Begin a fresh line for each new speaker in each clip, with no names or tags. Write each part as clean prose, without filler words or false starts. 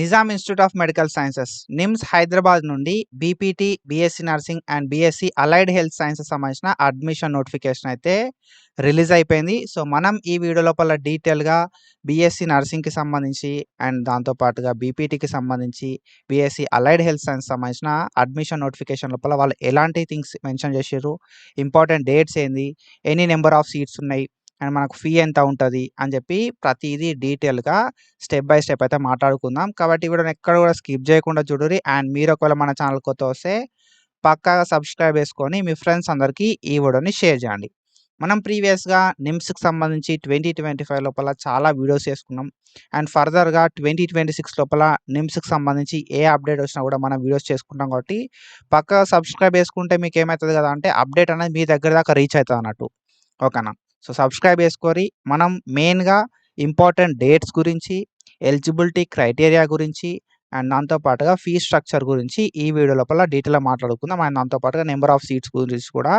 Nizam institute of medical sciences NIMS Hyderabad నుండి BPT, BSc nursing and BSc allied health sciences సంబంధించిన admission notification అయితే release అయిపోయింది. So మనం ఈ వీడియో లోపల డీటెయిల్గా బీఎస్సీ నర్సింగ్కి సంబంధించి అండ్ దాంతోపాటుగా బీపీటీకి సంబంధించి బీఎస్సీ అలైడ్ హెల్త్ సైన్స్ సంబంధించిన అడ్మిషన్ నోటిఫికేషన్ లోపల వాళ్ళు ఎలాంటి థింగ్స్ మెన్షన్ చేశారు, ఇంపార్టెంట్ డేట్స్ ఏంది, ఎనీ నెంబర్ ఆఫ్ సీట్స్ ఉన్నాయి అండ్ మనకు ఫీ ఎంత ఉంటుంది అని చెప్పి ప్రతిదీ డీటెయిల్గా స్టెప్ బై స్టెప్ అయితే మాట్లాడుకుందాం. కాబట్టి ఈ వీడియోని ఎక్కడ కూడా స్కిప్ చేయకుండా చూడుర్రి. అండ్ మీరు ఒకవేళ మన ఛానల్ కొత్త వస్తే పక్కాగా సబ్స్క్రైబ్ చేసుకొని మీ ఫ్రెండ్స్ అందరికీ ఈ వీడియోని షేర్ చేయండి. మనం ప్రీవియస్గా నిమ్స్కి సంబంధించి 2025 లోపల చాలా వీడియోస్ చేసుకున్నాం. అండ్ ఫర్దర్గా 2026 లోపల నిమ్స్కి సంబంధించి ఏ అప్డేట్ వచ్చినా కూడా మనం వీడియోస్ చేసుకుంటాం. కాబట్టి పక్కాగా సబ్స్క్రైబ్ చేసుకుంటే మీకు ఏమవుతుంది కదా అంటే అప్డేట్ అనేది మీ దగ్గర దాకా రీచ్ అవుతుంది అన్నట్టు. ఓకేనా? సో సబ్స్క్రైబ్ చేసుకొని మనం మెయిన్గా ఇంపార్టెంట్ డేట్స్ గురించి, ఎలిజిబిలిటీ క్రైటీరియా గురించి అండ్ దాంతో పాటుగా ఫీ స్ట్రక్చర్ గురించి ఈ వీడియో లోపల డీటెయిల్గా మాట్లాడుకుందాం. అండ్ దాంతో పాటుగా నెంబర్ ఆఫ్ సీట్స్ గురించి కూడా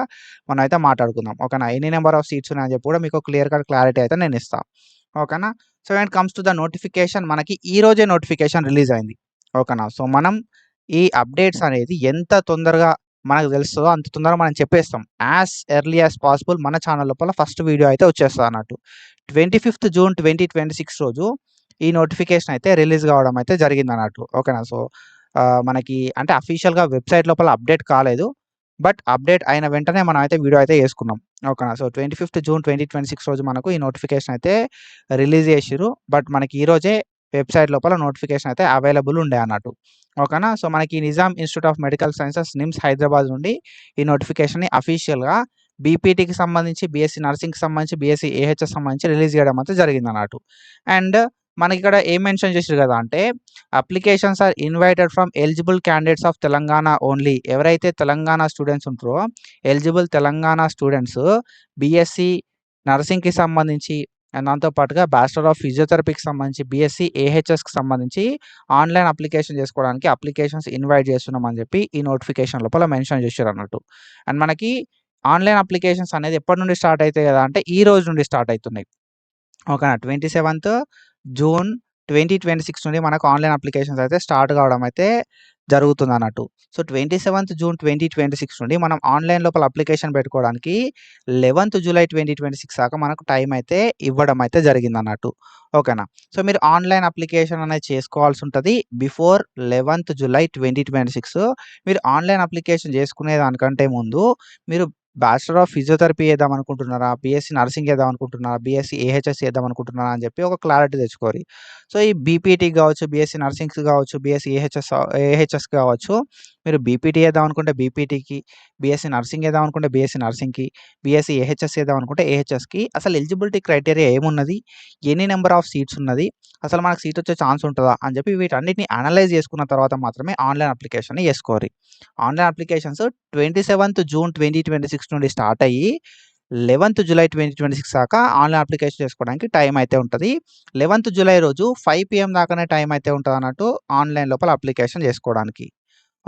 మనం అయితే మాట్లాడుకుందాం. ఓకేనా? ఎన్ని నెంబర్ ఆఫ్ సీట్స్ ఉన్నాయని చెప్పి కూడా మీకు క్లియర్ కట్ క్లారిటీ అయితే నేను ఇస్తాను. ఓకేనా? So when comes to the notification, మనకి ఈ రోజే నోటిఫికేషన్ రిలీజ్ అయింది. ఓకేనా? సో మనం ఈ అప్డేట్స్ అనేది ఎంత తొందరగా మనకు తెలుస్తుందో అంత తొందరగా మనం చెప్పేస్తాం. యాజ్ ఎర్లీ యాజ్ పాసిబుల్ మన ఛానల్ లోపల ఫస్ట్ వీడియో అయితే వచ్చేస్తుంది అన్నట్టు. 25th జూన్ 2026 రోజు ఈ నోటిఫికేషన్ అయితే రిలీజ్ కావడం అయితే జరిగింది అన్నట్టు. ఓకేనా? సో మనకి అంటే అఫీషియల్గా వెబ్సైట్ లోపల అప్డేట్ కాలేదు. బట్ అప్డేట్ అయిన వెంటనే మనం అయితే వీడియో అయితే చేసుకున్నాం. ఓకేనా? సో 25th జూన్ 2026 రోజు మనకు ఈ నోటిఫికేషన్ అయితే రిలీజ్ చేసిర్రు. బట్ మనకి ఈరోజే వెబ్సైట్ లోపల నోటిఫికేషన్ అయితే అవైలబుల్ ఉండే అన్నట్టు. ఓకేనా? సో మనకి Nizam institute of medical sciences NIMS Hyderabad నుండి ఈ నోటిఫికేషన్ని అఫీషియల్గా బీపీటీకి సంబంధించి, బీఎస్సీ నర్సింగ్కి సంబంధించి, బీఎస్సీ ఏహెచ్ఎస్ సంబంధించి రిలీజ్ చేయడం అయితే జరిగింది అన్నట్టు. అండ్ మనకి ఇక్కడ ఏం మెన్షన్ చేశారు కదా అంటే applications are invited from eligible candidates of Telangana only. ఎవరైతే తెలంగాణ స్టూడెంట్స్ ఉంటారో ఎలిజిబుల్ తెలంగాణ స్టూడెంట్స్ బీఎస్సీ నర్సింగ్కి సంబంధించి అండ్ దాంతో పాటుగా బ్యాచిలర్ ఆఫ్ ఫిజియోథెరపీకి సంబంధించి, బీఎస్సీ ఏహెచ్ఎస్కి సంబంధించి ఆన్లైన్ అప్లికేషన్ చేసుకోవడానికి అప్లికేషన్స్ ఇన్వైట్ చేస్తున్నామని చెప్పి ఈ నోటిఫికేషన్ లోపల మెన్షన్ చేశారు అన్నట్టు. అండ్ మనకి ఆన్లైన్ అప్లికేషన్స్ అనేది ఎప్పటి నుండి స్టార్ట్ అవుతాయి కదా అంటే ఈ రోజు నుండి స్టార్ట్ అవుతున్నాయి. ఓకేనా? 27th జూన్ 2026 నుండి మనకు ఆన్లైన్ అప్లికేషన్స్ అయితే స్టార్ట్ కావడం అయితే జరుగుతుంది అన్నట్టు. సో 27th జూన్ 2026 నుండి మనం ఆన్లైన్ లోపల అప్లికేషన్ పెట్టుకోవడానికి 11th జూలై 2026 దాకా మనకు టైం అయితే ఇవ్వడం అయితే జరిగింది అన్నట్టు. ఓకేనా? సో మీరు ఆన్లైన్ అప్లికేషన్ అనేది చేసుకోవాల్సి ఉంటుంది బిఫోర్ 11th జూలై 2026. మీరు ఆన్లైన్ అప్లికేషన్ చేసుకునే దానికంటే ముందు మీరు బ్యాచిలర్ ఆఫ్ ఫిజియోథెరపీ చేద్దాం అనుకుంటున్నారా, బీఎస్సీ నర్సింగ్ చేద్దాం అనుకుంటున్నారా, బీఎస్సీ ఏహెచ్ఎస్ చేద్దాం అనుకుంటున్నారా అని చెప్పి ఒక క్లారిటీ తెచ్చుకోవాలి. సో ఈ బీపీటీ కావచ్చు, బీఎస్సీ నర్సింగ్స్ కావచ్చు, బీఎస్సీ ఏహెచ్ఎస్ కావచ్చు, మీరు బీపీటీ చేద్దాం అనుకుంటే బీపీటీకి, బీఎస్సీ నర్సింగ్ చేద్దాం అనుకుంటే బీఎస్సీ నర్సింగ్కి, బీఎస్సీ ఏహెచ్ఎస్ చేద్దాం అనుకుంటే ఏహెచ్ఎస్కి అసలు ఎలిజిబిలిటీ క్రైటీరియా ఏమున్నది, ఎన్ని నెంబర్ ఆఫ్ సీట్స్ ఉన్నది, అసలు మనకు సీట్ వచ్చే ఛాన్స్ ఉంటుందా అని చెప్పి వీటన్నిటిని అనలైజ్ చేసుకున్న తర్వాత మాత్రమే ఆన్లైన్ అప్లికేషన్ చేసుకోవాలి. ఆన్లైన్ అప్లికేషన్స్ 27th జూన్ 2026 నుండి స్టార్ట్ అయ్యి 11th జూలై 2026 దాకా ఆన్లైన్ అప్లికేషన్ చేసుకోవడానికి టైం అయితే ఉంటుంది. 11th జూలై రోజు 5 PM దాకానే టైం అయితే ఉంటుంది అన్నట్టు ఆన్లైన్ లోపల అప్లికేషన్ చేసుకోవడానికి.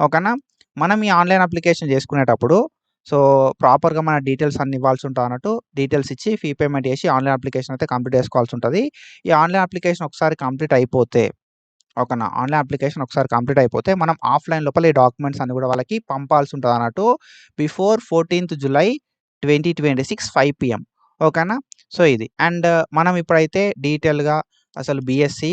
ఓకేనా? మనం ఈ ఆన్లైన్ అప్లికేషన్ చేసుకునేటప్పుడు సో ప్రాపర్గా మన డీటెయిల్స్ అన్ని ఇవ్వాల్సి ఉంటుంది అన్నట్టు. డీటెయిల్స్ ఇచ్చి ఫీ పేమెంట్ చేసి ఆన్లైన్ అప్లికేషన్ అయితే కంప్లీట్ చేసుకోవాల్సి ఉంటుంది. ఈ ఆన్లైన్ అప్లికేషన్ ఒకసారి కంప్లీట్ అయిపోతే ఓకేనా? ఆన్లైన్ అప్లికేషన్ ఒకసారి కంప్లీట్ అయిపోతే మనం ఆఫ్లైన్ లోపల ఈ డాక్యుమెంట్స్ అన్ని కూడా వాళ్ళకి పంపాల్సి ఉంటుంది అన్నట్టు బిఫోర్ 14th జూలై 2026 5 PM. ఓకేనా? సో ఇది అండ్ మనం ఇప్పుడైతే డీటెయిల్గా అసలు బీఎస్సీ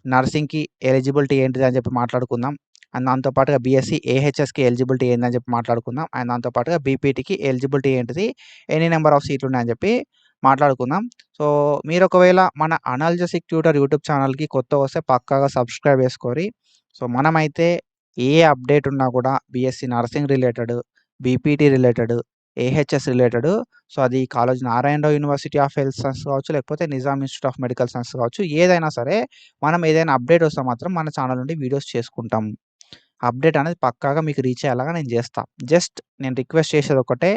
నర్సింగ్కి ఎలిజిబిలిటీ ఏంటిది అని చెప్పి మాట్లాడుకుందాం. అండ్ దాంతోపాటుగా బీఎస్సీ ఏహెచ్ఎస్కి ఎలిజిబిలిటీ ఏందని చెప్పి మాట్లాడుకుందాం. అండ్ దాంతోపాటుగా బీపీటీకి ఎలిజిబిలిటీ ఏంటిది, ఎన్ని నెంబర్ ఆఫ్ సీట్లు ఉన్నాయని చెప్పి మాట్లాడుకుందాం. సో మీరు ఒకవేళ మన అనాలిసిస్ ట్యూటర్ యూట్యూబ్ ఛానల్కి కొత్త వస్తే పక్కాగా సబ్స్క్రైబ్ చేసుకోరి. సో మనమైతే ఏ అప్డేట్ ఉన్నా కూడా BSc nursing related, BPT related, AHS related, so అది college Narayanarao university of health science కావచ్చు, లేకపోతే Nizam institute of medical science కావచ్చు, ఏదైనా సరే మనం ఏదైనా అప్డేట్ వస్తే మాత్రం మన ఛానల్ నుండి వీడియోస్ చేసుకుంటాం. అప్డేట్ అనేది పక్కాగా మీకు రీచ్ అయ్యేలాగా నేను చేస్తా. జస్ట్ నేను రిక్వెస్ట్ చేసేది ఒకటే,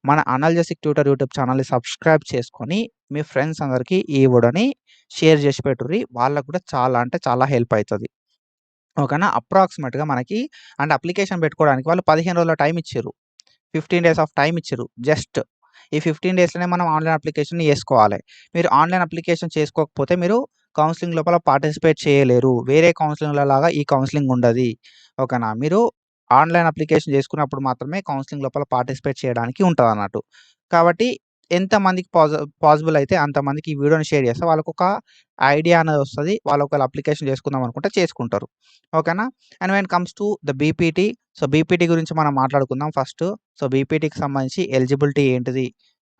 మన అనాలిసిస్ ట్యూటర్ యూట్యూబ్ ఛానల్ని సబ్స్క్రైబ్ చేసుకొని మీ ఫ్రెండ్స్ అందరికీ ఈ వీడియోని షేర్ చేసి పెట్టుర్రి. వాళ్ళకు కూడా చాలా అంటే చాలా హెల్ప్ అవుతుంది. ఓకేనా? అప్రాక్సిమేట్గా మనకి అంటే అప్లికేషన్ పెట్టుకోవడానికి వాళ్ళు 15 రోజుల టైం ఇచ్చారు. 15 days ఆఫ్ టైం ఇచ్చారు. జస్ట్ ఈ 15 daysలోనే మనం ఆన్లైన్ అప్లికేషన్ చేసుకోవాలి. మీరు ఆన్లైన్ అప్లికేషన్ చేసుకోకపోతే మీరు కౌన్సెలింగ్ లోపల పార్టిసిపేట్ చేయలేరు. వేరే కౌన్సెలింగ్‌లలాగా ఈ కౌన్సెలింగ్ ఉండది. ఓకేనా. మీరు ఆన్‌లైన్ అప్లికేషన్ చేసుకున్నప్పుడు మాత్రమే కౌన్సెలింగ్ లోపల పార్టిసిపేట్ చేయడానికి ఉంటదన్నట్టు. కాబట్టి ఎంతమందికి పాసిబుల్ అయితే అంతమందికి ఈ వీడియోని షేర్ చేస్తే వాళ్ళకొక ఐడియా అనేది వస్తది. వాళ్ళు ఒకవేళ అప్లికేషన్ చేసుకుందాం అనుకుంటే చేసుకుంటారు. ఓకేనా. And when comes to the BPT. So, BPT గురించి మనం మాట్లాడుకుందాం ఫస్ట్. సో, బీపీటీకి సంబంధించి ఎలిజిబిలిటీ ఏంటిది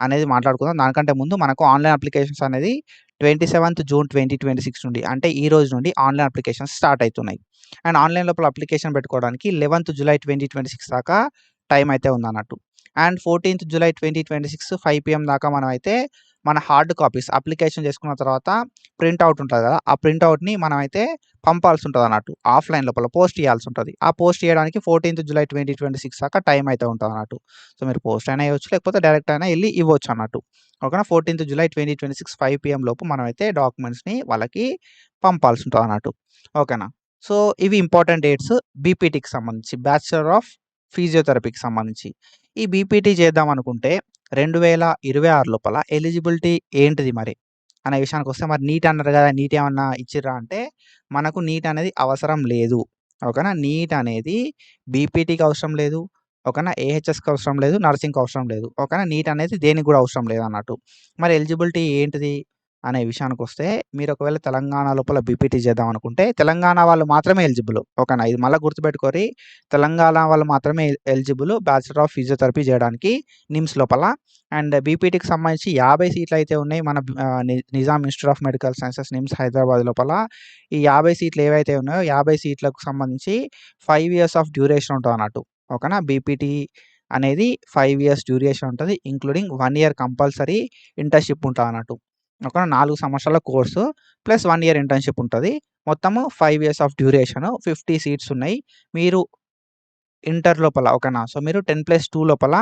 అనేది మాట్లాడుకుందాం. దానికంటే ముందు మనకు ఆన్‌లైన్ అప్లికేషన్స్ అనేది 27థ్ జూన్ 2026 నుండి అంటే ఈ రోజు నుండి ఆన్‌లైన్ అప్లికేషన్స్ స్టార్ట్ అయితున్నాయి. అండ్ ఆన్‌లైన్ లోపల అప్లికేషన్ పెట్టుకోవడానికి 11థ్ జులై 2026 దాకా టైం అయితే ఉందన్నట్టు. అండ్ 14థ్ జులై 2026 5 PM దాకా మనమైతే మన హార్డ్ కాపీస్ అప్లికేషన్ చేసుకున్న తర్వాత ప్రింట్ ఔట్ ఉంటది కదా! ఆ ప్రింట్ ఔట్‌ని మనమైతే పంపాల్సి ఉంటదన్నట్టు. ఆఫ్‌లైన్ లోపల పోస్ట్ చేయాల్సి ఉంటది. ఆ పోస్ట్ చేయడానికి 14థ్ జులై 2026 దాకా టైం అయితే ఉంటదన్నట్టు. సో, మీరు పోస్ట్ అయినా ఇవ్వచ్చు. లేకపోతే డైరెక్ట్ అయినా ఎళ్లి ఇవ్వచ్చు అన్నట్టు. ఓకేనా. 14థ్ జులై 2026 5 PM లోపు మనమైతే డాక్యుమెంట్స్‌ని వాళ్ళకి పంపాల్సి ఉంటదన్నట్టు. ఓకేనా. సో, ఇవి ఇంపార్టెంట్ డేట్స్ బీపీటీకి సంబంధించి. బ్యాచిలర్ ఆఫ్ ఫిజియోథెరపీకి సంబంధించి. ఈ బీపీటీ చేద్దాం అనుకుంటే 2026 లోపల ఎలిజిబిలిటీ ఏంటిది మరి? అనే విషయానికొస్తే మరి నీట్ అన్నారు కదా! నీట్ ఏమన్నా ఇచ్చిర్రా అంటే మనకు నీట్ అనేది అవసరం లేదు. ఓకేనా. నీట్ అనేది బీపీటీకి అవసరం లేదు. ఓకేనా. ఏహెచ్ఎస్‌కి అవసరం లేదు. నర్సింగ్‌కి అవసరం లేదు. ఓకేనా. నీట్ అనేది దేనికి కూడా అవసరం లేదన్నట్టు. మరి ఎలిజిబిలిటీ ఏంటిది అనే విషయానికొస్తే మీరు ఒకవేళ తెలంగాణ లోపల బీపీటీ చేద్దాం అనుకుంటే తెలంగాణ వాళ్ళు మాత్రమే ఎలిజిబుల్. ఓకేనా. ఇది మళ్ళా గుర్తుపెట్టుకోరి. తెలంగాణ వాళ్ళు మాత్రమే ఎలిజిబుల్ బ్యాచిలర్ ఆఫ్ ఫిజియోథెరపీ చేయడానికి నిమ్స్ లోపల. అండ్ బీపీటీకి సంబంధించి 50 సీట్లయితే ఉన్నాయి. మన Nizam institute of medical sciences NIMS Hyderabad లోపల. ఈ 50 సీట్లు ఏవైతే ఉన్నాయో 50 సీట్లకు సంబంధించి 5 ఇయర్స్ ఆఫ్ డ్యూరేషన్ ఉంటదన్నట్టు. ఓకేనా. బీపీటీ అనేది 5 ఇయర్స్ డ్యూరేషన్ ఉంటది. ఇంక్లూడింగ్ 1 ఇయర్ కంపల్సరీ ఇంటర్న్‌షిప్ ఉంటదన్నట్టు. ఓకేనా. 4 సంవత్సరాల కోర్సు ప్లస్ 1 ఇయర్ ఇంటర్న్‌షిప్ ఉంటది. మొత్తము 5 ఇయర్స్ ఆఫ్ డ్యూరేషన్ 50 సీట్స్ ఉన్నాయి. మీరు ఇంటర్ లోపల ఓకేనా. సో, మీరు 10+2 లోపల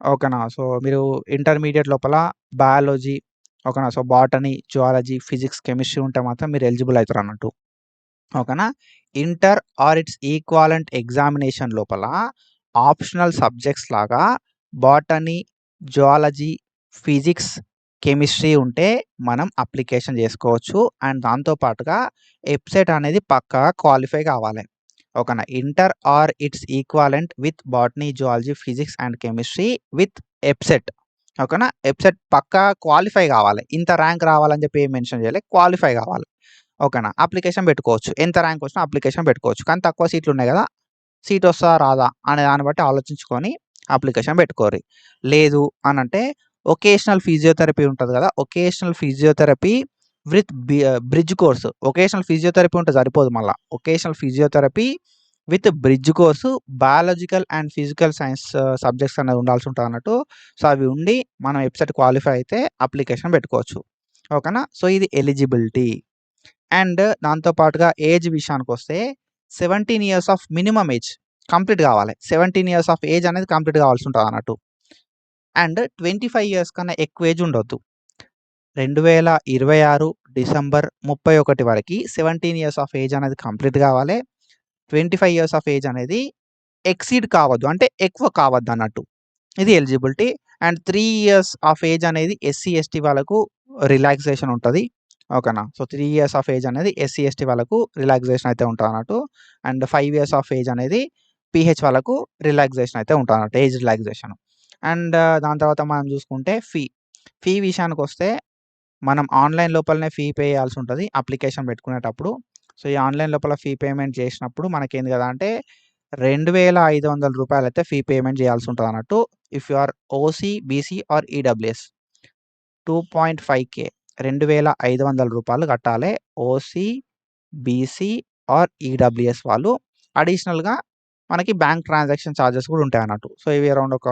ఓకేనా. సో, మీరు ఇంటర్మీడియేట్ లోపల బయాలజీ ఓకేనా. So, botany, zoology, physics, chemistry ఉంటే మాత్రం మీరు ఎలిజిబుల్ అయితారన్నట్టు. ఓకేనా. Inter or its equivalent examination లోపల ఆప్షనల్ సబ్జెక్ట్స్ లాగా బాటనీ, జువాలజీ, ఫిజిక్స్, కెమిస్ట్రీ ఉంటే మనం అప్లికేషన్ చేసుకోవచ్చు. అండ్ దాంతో పాటుగా ఎబ్సెట్ అనేది పక్కాగా క్వాలిఫై కావాలి. ఓకేనా. Inter or its equivalent with botany, zoology, physics and chemistry with EAPCET. ఓకేనా. ఎబ్సెట్ పక్కా క్వాలిఫై కావాలి. ఇంత ర్యాంక్ రావాలని చెప్పి ఏం మెన్షన్ చేయలే. క్వాలిఫై కావాలి. ఓకేనా. అప్లికేషన్ పెట్టుకోవచ్చు. ఎంత ర్యాంక్ వచ్చినా అప్లికేషన్ పెట్టుకోవచ్చు. కానీ తక్కువ సీట్లు ఉన్నాయి కదా! సీట్ వస్తదా? రాదా? అనే దాన్ని బట్టి ఆలోచించుకొని అప్లికేషన్ పెట్టుకోరి. లేదు అనంటే వొకేషనల్ ఫిజియోథెరపీ ఉంటది కదా! Vocational physiotherapy with bridge course. Vocational physiotherapy ఉంటే సరిపోదు మళ్ళా. Vocational physiotherapy with bridge course biological and physical science subjects అనేది ఉండాల్సి ఉంటదన్నట్టు. సో, అవి ఉండి మనం వెబ్‌సైట్ క్వాలిఫై అయితే అప్లికేషన్ పెట్టుకోవచ్చు. ఓకేనా. సో, ఇది ఎలిజిబిలిటీ. అండ్ దాంతో పాటుగా ఏజ్ విషయానికొస్తే 17 years of minimum age complete కావాలి. 17 ఇయర్స్ ఆఫ్ ఏజ్ అనేది కంప్లీట్ కావాల్సి ఉంటదన్నట్టు. అండ్ 25 ఇయర్స్ కన్నా ఎక్కువ ఏజ్ ఉండొద్దు. 2026 డిసెంబర్ 31 వరకి 17 ఇయర్స్ ఆఫ్ ఏజ్ అనేది కంప్లీట్ కావాలి. 25 ఇయర్స్ ఆఫ్ ఏజ్ అనేది ఎక్సీడ్ కావద్దు. అంటే ఎక్కువ కావద్దన్నట్టు. ఇది eligibility. And 3 years of age అనేది ఎస్సీ, ఎస్టీ వాళ్ళకు రిలాక్సేషన్ ఉంటది. ఓకేనా. సో, 3 ఇయర్స్ ఆఫ్ ఏజ్ అనేది ఎస్సీ, ఎస్టీ వాళ్ళకు రిలాక్సేషన్ అయితే ఉంటదన్నట్టు. అండ్ 5 ఇయర్స్ ఆఫ్ ఏజ్ అనేది పీహెచ్ వాళ్ళకు రిలాక్సేషన్ అయితే ఉంటదన్నట్టు. Age relaxation. అండ్ దాని తర్వాత మనం చూసుకుంటే ఫీ విషయానికొస్తే మనం ఆన్‌లైన్ లోపలనే ఫీ పే చేయాల్సి ఉంటది అప్లికేషన్ పెట్టుకునేటప్పుడు. సో, ఈ ఆన్‌లైన్ లోపల ఫీ పేమెంట్ చేసినప్పుడు మనకేంది కదా అంటే రూ. 2,500 అయితే ఫీ పేమెంట్ చేయాల్సి ఉంటదన్నట్టు. If you are OC, BC or EWS 2.5K రూ. 2,500 కట్టాలే. ఓసీ, బీసీ ఆర్ ఈడబ్ల్యూఎస్ వాళ్ళు. అడిషనల్‌గా మనకి బ్యాంక్ ట్రాన్సాక్షన్ చార్జెస్ కూడా ఉంటాయన్నట్టు. సో, ఇవి అరౌండ్ ఒక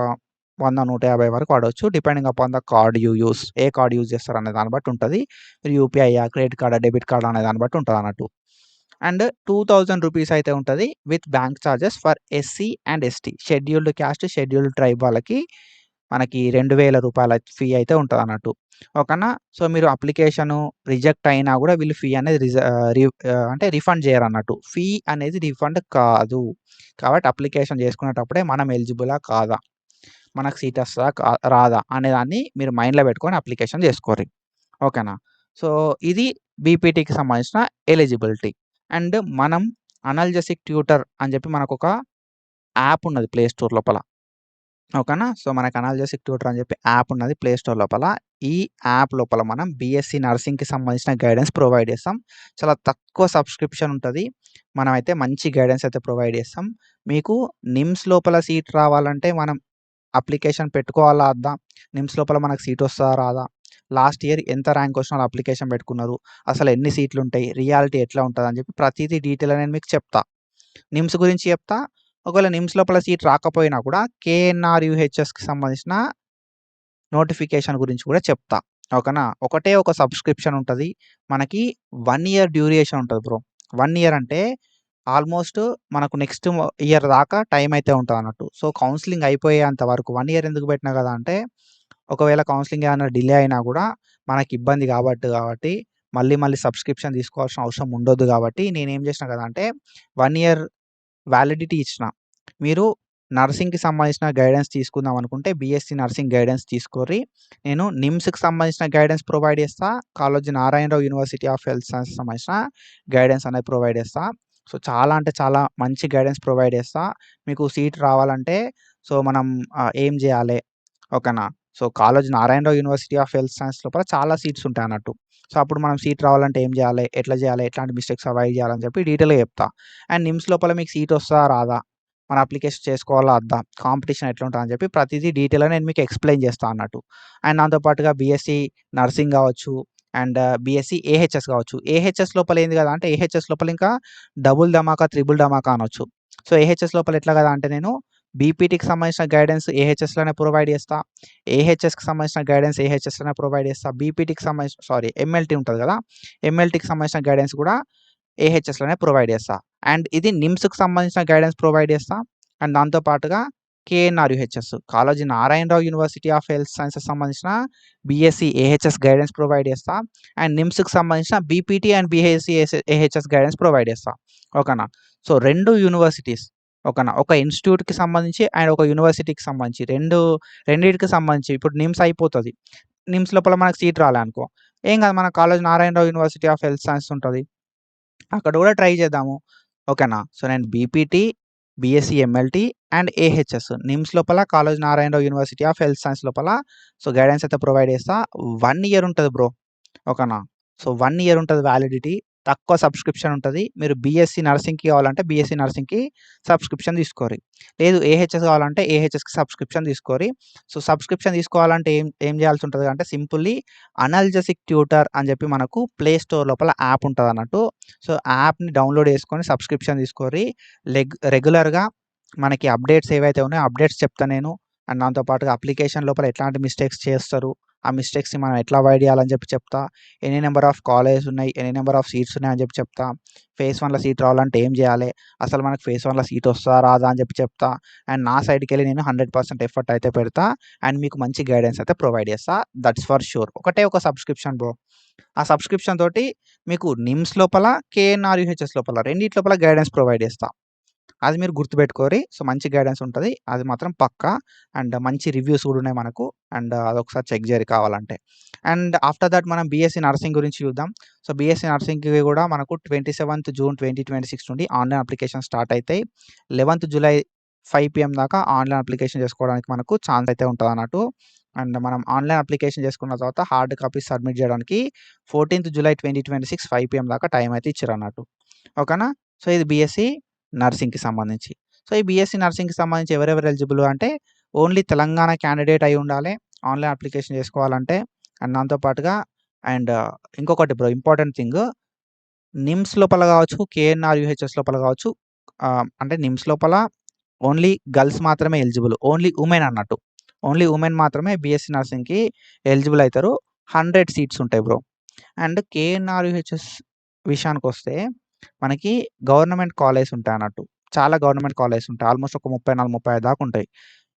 100, 150 వరకు పడవచ్చు. Depending upon the card you use. A card use చేస్తారనే దాన్ని బట్టి ఉంటది. యూపీఐయా, క్రెడిట్ కార్డా, డెబిట్ కార్డా అనే దాన్ని బట్టి ఉంటదన్నట్టు. అండ్ రూ. 2,000 అయితే ఉంటది with bank charges for SC and ST. Scheduled caste, scheduled tribe వాళ్ళకి మనకి రూ. 2,000 ఫీ అయితే ఉంటదన్నట్టు. ఓకేనా. సో, మీరు అప్లికేషను రిజెక్ట్ అయినా కూడా వీళ్ళు ఫీ అనేది అంటే రిఫండ్ చేయరన్నట్టు. ఫీ అనేది రిఫండ్ కాదు. కాబట్టి అప్లికేషన్ చేసుకునేటప్పుడే మనం ఎలిజిబులా? కాదా? మనకు సీట్ వస్తదా? రాదా? అనేదాన్ని మీరు మైండ్‌లో పెట్టుకొని అప్లికేషన్ చేసుకోర్రి. ఓకేనా. సో, ఇది బీపీటీకి సంబంధించిన ఎలిజిబిలిటీ. అండ్ మనం అనల్జెసిక్ ట్యూటర్ అని చెప్పి మనకొక యాప్ ఉన్నది ప్లే స్టోర్ లోపల. ఓకేనా. సో, మనకు అనాల్జెసిక్ ట్యూటర్ అని చెప్పి యాప్ ఉన్నది ప్లే స్టోర్ లోపల. ఈ యాప్ లోపల మనం బీఎస్సీ నర్సింగ్‌కి సంబంధించిన గైడెన్స్ ప్రొవైడ్ చేస్తాం. చాలా తక్కువ సబ్స్క్రిప్షన్ ఉంటది. మనమైతే మంచి గైడెన్స్ అయితే ప్రొవైడ్ చేస్తాం. మీకు నిమ్స్ లోపల సీట్ రావాలంటే మనం అప్లికేషన్ పెట్టుకోవాలా వద్దా? నిమ్స్ లోపల మనకు సీట్ వస్తదా రాదా? లాస్ట్ ఇయర్ ఎంత ర్యాంక్ వచ్చిన వాళ్ళు అప్లికేషన్ పెట్టుకున్నారు? అసలు ఎన్ని సీట్లుంటాయి? రియాలిటీ ఎట్లా ఉంటదని చెప్పి ప్రతీది డీటెయిల్‌గా నేను మీకు చెప్తా. నిమ్స్ గురించి చెప్తా. ఒకవేళ నిమ్స్ లోపల సీట్ రాకపోయినా కూడా కేఎన్ఆర్‌యుహెచ్ఎస్‌కి సంబంధించిన నోటిఫికేషన్ గురించి కూడా చెప్తా. ఓకేనా. ఒకటే ఒక సబ్స్క్రిప్షన్ ఉంటది. మనకి 1 ఇయర్ డ్యూరేషన్ ఉంటది బ్రో. 1 ఇయర్ అంటే ఆల్మోస్ట్ మనకు నెక్స్ట్ ఇయర్ దాకా టైం అయితే ఉంటదన్నట్టు. సో, కౌన్సెలింగ్ అయిపోయేంత వరకు 1 ఇయర్ ఎందుకు పెట్టినా కదా అంటే, ఒకవేళ కౌన్సెలింగ్ ఏమైనా డిలే అయినా కూడా మనకి ఇబ్బంది కాబట్టి మళ్ళీ మళ్ళీ సబ్స్క్రిప్షన్ తీసుకోవాల్సిన అవసరం ఉండొద్దు కాబట్టి నేనేం చేసినా కదా అంటే 1 ఇయర్ వాలిడిటీ ఇచ్చిన. మీరు నర్సింగ్‌కి సంబంధించిన గైడెన్స్ తీసుకుందాం అనుకుంటే బీఎస్సీ నర్సింగ్ గైడెన్స్ తీసుకోర్రి. నేను నిమ్స్‌కి సంబంధించిన గైడెన్స్ ప్రొవైడ్ చేస్తా. Kaloji Narayana Rao university of health sciences సంబంధించిన గైడెన్స్ అనేది ప్రొవైడ్ చేస్తా. సో, చాలా అంటే చాలా మంచి గైడెన్స్ ప్రొవైడ్ చేస్తా. మీకు సీట్ రావాలంటే సో, మనం ఏం చేయాలి? ఓకేనా. So, Kaloji Narayana Rao university of health science లోపల చాలా సీట్స్ ఉంటాయన్నట్టు. సో, అప్పుడు మనం సీట్ రావాలంటే ఏం చేయాలి? ఎట్లా చేయాలి? ఎట్లాంటి మిస్టేక్స్ అవాయిడ్ చేయాలని చెప్పి డీటెయిల్‌గా చెప్తా. అండ్ నిమ్స్ లోపల మీకు సీట్ వస్తదా? రాదా? మన అప్లికేషన్ చేసుకోవాలా? వద్దా? కాంపిటీషన్ ఎట్లుంటదని చెప్పి ప్రతిదీ డీటెయిల్‌గా నేను మీకు ఎక్స్‌ప్లెయిన్ చేస్తా అన్నట్టు. అండ్ దాంతో పాటుగా బీఎస్సీ నర్సింగ్ కావచ్చు అండ్ బీఎస్సీ ఏహెచ్ఎస్ కావచ్చు. ఏహెచ్ఎస్ లోపల ఏంది కదా అంటే ఏహెచ్ఎస్ లోపల ఇంకా డబుల్ ధమాకా, త్రిబుల్ ధమాకా అనొచ్చు. సో, ఏహెచ్ఎస్ లోపల ఎట్లా కదా అంటే నేను బీపీటీకి సంబంధించిన గైడెన్స్ ఏహెచ్ఎస్‌లోనే ప్రొవైడ్ చేస్తా. ఏహెచ్ఎస్‌కి సంబంధించిన గైడెన్స్ ఏహెచ్ఎస్‌లోనే ప్రొవైడ్ చేస్తా. బీపీటీకి సంబంధించిన ఎంఎల్టీ ఉంటది కదా! ఎంఎల్టీకి సంబంధించిన గైడెన్స్ కూడా ఏహెచ్ఎస్‌లోనే ప్రొవైడ్ చేస్తా. అండ్ ఇది నిమ్స్‌కి సంబంధించిన గైడెన్స్ ప్రొవైడ్ చేస్తా. అండ్ దాంతో పాటుగా KNRUHS Kaloji Narayana Rao university of health sciences సంబంధించిన బీఎస్సీ ఏహెచ్ఎస్ గైడెన్స్ ప్రొవైడ్ చేస్తా. అండ్ నిమ్స్‌కి సంబంధించిన BPT and BSc AHS guidance provide చేస్తా. ఓకేనా. సో, 2 యూనివర్సిటీస్ ఓకేనా. ఒక ఇన్‌స్టిట్యూట్‌కి సంబంధించి అండ్ ఒక యూనివర్సిటీకి సంబంధించి రెండిటికి సంబంధించి ఇప్పుడు నిమ్స్ అయిపోతది. నిమ్స్ లోపల మనకు సీట్ రాలే అనుకో, ఏం కాదు మన Kaloji Narayana Rao university of health science ఉంటది. అక్కడ కూడా ట్రై చేద్దాము. ఓకేనా. సో, నేను BPT, BSc MLT and AHS NIMS లోపల Kaloji Narayana Rao university of health science లోపల సో, గైడెన్స్ అయితే ప్రొవైడ్ చేస్తా. 1 ఇయర్ ఉంటది బ్రో. ఓకేనా. సో, 1 ఇయర్ ఉంటది వాలిడిటీ. తక్కువ సబ్స్క్రిప్షన్ ఉంటది. మీరు బీఎస్సీ నర్సింగ్‌కి కావాలంటే బీఎస్సీ నర్సింగ్‌కి సబ్స్క్రిప్షన్ తీసుకోరి. లేదు ఏహెచ్ఎస్ కావాలంటే ఏహెచ్ఎస్‌కి సబ్స్క్రిప్షన్ తీసుకోరి. సో, సబ్స్క్రిప్షన్ తీసుకోవాలంటే ఏం ఏం చేయాల్సి ఉంటది అంటే సింపుల్లీ అనల్జెసిక్ ట్యూటర్ అని చెప్పి మనకు ప్లే స్టోర్ లోపల యాప్ ఉంటదన్నట్టు. సో, యాప్‌ని డౌన్‌లోడ్ చేసుకొని సబ్స్క్రిప్షన్ తీసుకోరి. రెగ్యులర్‌గా మనకి అప్డేట్స్ ఏవైతే ఉన్నాయో అప్డేట్స్ చెప్తా నేను. అండ్ దాంతో పాటుగా అప్లికేషన్ లోపల ఎట్లాంటి మిస్టేక్స్ చేస్తారు. ఆ మిస్టేక్స్‌ని మనం ఎట్లా అవాయిడ్ చేయాలని చెప్పి చెప్తా. ఎన్ని నంబర్ ఆఫ్ కాలేజెస్ ఉన్నాయి, ఎన్ని నంబర్ ఆఫ్ సీట్స్ ఉన్నాయని చెప్పి చెప్తా. ఫేజ్ 1లో సీట్ రావాలంటే ఏం చేయాలి? అసలు మనకు ఫేజ్ 1లో సీట్ వస్తదా? రాదా? అని చెప్పి చెప్తా. అండ్ నా సైడ్‌కెళ్ళి నేను 100% ఎఫర్ట్ అయితే పెడతా. అండ్ మీకు మంచి గైడెన్స్ అయితే ప్రొవైడ్ చేస్తా. That's for sure. ఒకటే ఒక సబ్స్క్రిప్షన్ బ్రో. ఆ సబ్స్క్రిప్షన్ తోటి మీకు నిమ్స్ లోపల, కేఎన్ఆర్‌యుహెచ్ఎస్ లోపల రెండిటి లోపల గైడెన్స్ ప్రొవైడ్ చేస్తా. అది మీరు గుర్తుపెట్టుకోరి. సో, మంచి గైడెన్స్ ఉంటది. అది మాత్రం పక్కా. అండ్ మంచి రివ్యూస్ కూడా ఉన్నాయి మనకు. అండ్ అదొకసారి చెక్ జేయరి కావాలంటే. అండ్ ఆఫ్టర్ థట్ మనం బీఎస్సీ నర్సింగ్ గురించి చూద్దాం. సో, బీఎస్సీ నర్సింగ్‌కి కూడా మనకు 27th జూన్ 2026 నుండి ఆన్‌లైన్ అప్లికేషన్ స్టార్ట్ అయితాయి. 11th జులై 5 పీఎం దాకా ఆన్‌లైన్ అప్లికేషన్ చేసుకోవడానికి మనకు ఛాన్స్ అయితే ఉంటదన్నట్టు. అండ్ మనం ఆన్‌లైన్ అప్లికేషన్ చేసుకున్న తర్వాత హార్డ్ కాపీ సబ్మిట్ చేయడానికి 14th జులై 2026 5 పీఎం దాకా టైం అయితే ఇచ్చిరన్నట్టు. ఓకేనా. సో, ఇది బీఎస్సీ నర్సింగ్‌కి సంబంధించి. సో, ఈ బీఎస్సీ నర్సింగ్‌కి సంబంధించి ఎవరెవరు ఎలిజిబుల్ అంటే ఓన్లీ తెలంగాణ క్యాండిడేట్ అయి ఉండాలి. ఆన్‌లైన్ అప్లికేషన్ చేసుకోవాలంటే. అండ్ దాంతో పాటుగా అండ్ ఇంకొకటి బ్రో ఇంపార్టెంట్ థింగ్ నిమ్స్ లోపల కావచ్చు, కేఎన్ఆర్ యూహెచ్ఎస్ లోపల కావచ్చు అంటే నిమ్స్ లోపల ఓన్లీ గర్ల్స్ మాత్రమే ఎలిజిబుల్. ఓన్లీ వుమెన్ అన్నట్టు. ఓన్లీ వుమెన్ మాత్రమే బీఎస్సీ నర్సింగ్‌కి ఎలిజిబుల్ అయితారు. 100 సీట్స్ ఉంటాయి బ్రో. అండ్ కేఎన్ఆర్ యూహెచ్ఎస్ విషయానికొస్తే మనకి గవర్నమెంట్ కాలేజెస్ ఉంటాయన్నట్టు. చాలా గవర్నమెంట్ కాలేజెస్ ఉంటాయి. ఆల్మోస్ట్ ఒక 34, 35 దాకా ఉంటాయి.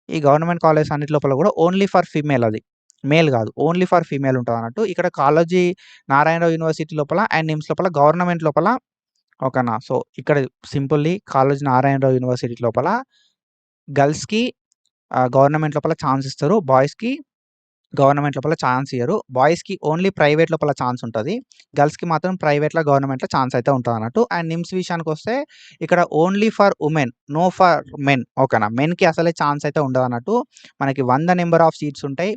ఈ గవర్నమెంట్ కాలేజెస్ అన్నిటి లోపల కూడా ఓన్లీ ఫర్ ఫీమేల్ అది. మేల్ కాదు. ఓన్లీ ఫర్ ఫీమేల్ ఉంటదన్నట్టు. ఇక్కడ కాళోజీ నారాయణరావు యూనివర్సిటీ లోపల అండ్ నిమ్స్ లోపల గవర్నమెంట్ లోపల ఓకేనా. సో, ఇక్కడ సింపుల్లీ కాళోజీ నారాయణరావు యూనివర్సిటీ లోపల గర్ల్స్‌కి గవర్నమెంట్ లోపల ఛాన్స్ ఇస్తారు. బాయ్స్‌కి గవర్నమెంట్ లోపల ఛాన్స్ ఇయ్యరు. బాయ్స్‌కి ఓన్లీ ప్రైవేట్ లోపల ఛాన్స్ ఉంటది. గర్ల్స్‌కి మాత్రం ప్రైవేట్‌లో, గవర్నమెంట్‌లో ఛాన్స్ అయితే ఉంటదన్నట్టు. అండ్ నిమ్స్ విషయానికొస్తే ఇక్కడ only for women, no for men. ఓకేనా. మెన్‌కి అసలే ఛాన్స్ అయితే ఉండదన్నట్టు. మనకి 100 నంబర్ ఆఫ్ సీట్స్ ఉంటాయి.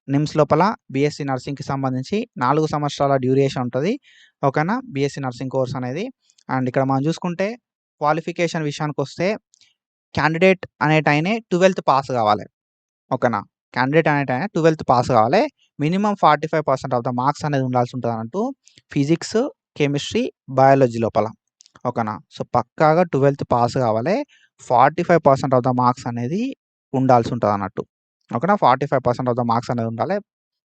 నిమ్స్ లోపల బీఎస్సీ నర్సింగ్‌కి సంబంధించి 4 సంవత్సరాల డ్యూరేషన్ ఉంటది. ఓకేనా. బీఎస్సీ నర్సింగ్ కోర్స్ అనేది. అండ్ ఇక్కడ మనం చూసుకుంటే క్వాలిఫికేషన్ విషయానికొస్తే క్యాండిడేట్ అనేటాయనే 12థ్ పాస్ కావాలి. ఓకేనా. క్యాండిడేట్ అనేటాయన 12థ్ పాస్ కావాలి. మినిమమ్ 45% ఆఫ్ ద మార్క్స్ అనేది ఉండాల్సి ఉంటదన్నట్టు. ఫిజిక్స్, కెమిస్ట్రీ, బయాలజీ లోపల. ఓకేనా. సో, పక్కాగా 12థ్ పాస్ కావాలి. 45% ఆఫ్ ద మార్క్స్ అనేది ఉండాల్సి ఉంటదన్నట్టు. ఓకేనా. 45% ఆఫ్ ద మార్క్స్ అనేది ఉండాలి.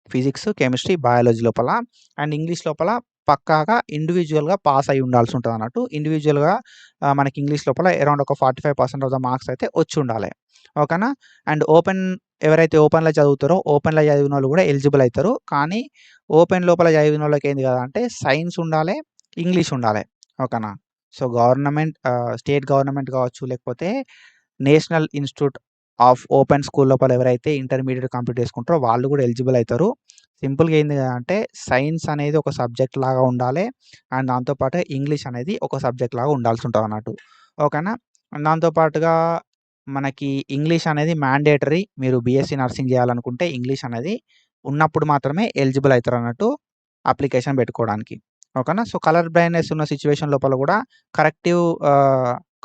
ఫిజిక్స్, కెమిస్ట్రీ, బయాలజీ లోపల. అండ్ ఇంగ్లీష్ లోపల పక్కాగా ఇండివిడ్యువల్‌గా పాస్ అయ్యి ఉండాల్సి ఉంటదన్నట్టు. ఇండివిడ్యువల్‌గా మనకి ఇంగ్లీష్ లోపల అరౌండ్ ఒక 45% ఆఫ్ ద మార్క్స్ అయితే వచ్చుండాలి. ఓకేనా. అండ్ ఎవరైతే ఓపెన్‌లో చదువుతారో, ఓపెన్‌లో చదివినోళ్ళు కూడా ఎలిజిబుల్ అయితారు. కానీ ఓపెన్ లోపల చదివినోళ్ళకి ఏంది కదా అంటే సైన్స్ ఉండాలి, ఇంగ్లీష్ ఉండాలి. ఓకేనా. సో, స్టేట్ గవర్నమెంట్ కావచ్చు, లేకపోతే national institute of open school లోపల ఎవరైతే ఇంటర్మీడియేట్ కంప్లీట్ చేసుకుంటారో వాళ్ళు కూడా ఎలిజిబుల్ అయితారు. సింపుల్‌గా ఏంది అంటే సైన్స్ అనేది ఒక సబ్జెక్ట్ లాగా ఉండాలి. అండ్ దాంతో పాటు ఇంగ్లీష్ అనేది ఒక సబ్జెక్ట్ లాగా ఉండాల్సి ఉంటదన్నట్టు. ఓకేనా. దాంతో పాటుగా మనకి ఇంగ్లీష్ అనేది మ్యాండేటరీ. మీరు బీఎస్సీ నర్సింగ్ చేయాలనుకుంటే ఇంగ్లీష్ అనేది ఉన్నప్పుడు మాత్రమే ఎలిజిబుల్ అయితారన్నట్టు అప్లికేషన్ పెట్టుకోవడానికి. ఓకేనా. సో, కలర్ బ్లైండ్‌నెస్ ఉన్న సిట్యుయేషన్ లోపల కూడా కరెక్టివ్